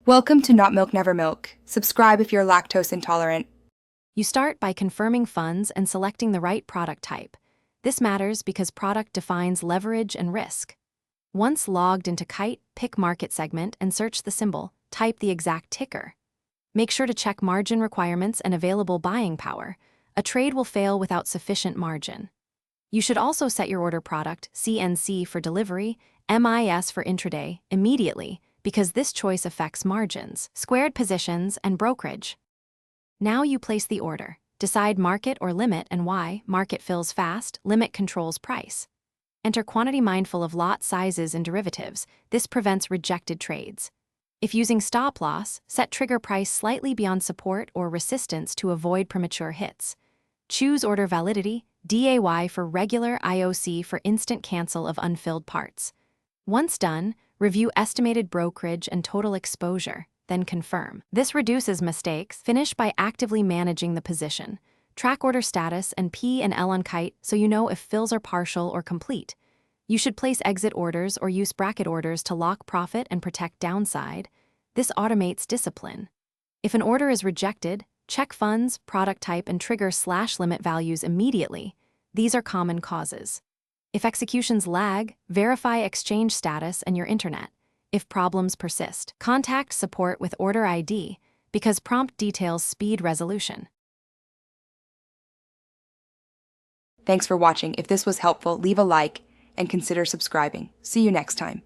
Welcome to Not Milk Never Milk. Subscribe if you're lactose intolerant. You start by confirming funds and selecting the right product type. This matters because product defines leverage and risk. Once logged into Kite, pick market segment and search the symbol. Type the exact ticker. Make sure to check margin requirements and available buying power. A trade will fail without sufficient margin. You should also set your order product, CNC for delivery, MIS for intraday, immediately, because this choice affects margins, squared positions, and brokerage. Now you place the order. Decide market or limit and why. Market fills fast, limit controls price. Enter quantity mindful of lot sizes and derivatives. This prevents rejected trades. If using stop loss, set trigger price slightly beyond support or resistance to avoid premature hits. Choose order validity, DAY for regular, IOC for instant cancel of unfilled parts. Once done, review estimated brokerage and total exposure, then confirm. This reduces mistakes. Finish by actively managing the position. Track order status and P and L on Kite so you know if fills are partial or complete. You should place exit orders or use bracket orders to lock profit and protect downside. This automates discipline. If an order is rejected, check funds, product type, and trigger /limit values immediately. These are common causes. If executions lag, verify exchange status and your internet. If problems persist, contact support with order ID because prompt details speed resolution. Thanks for watching. If this was helpful, leave a like and consider subscribing. See you next time.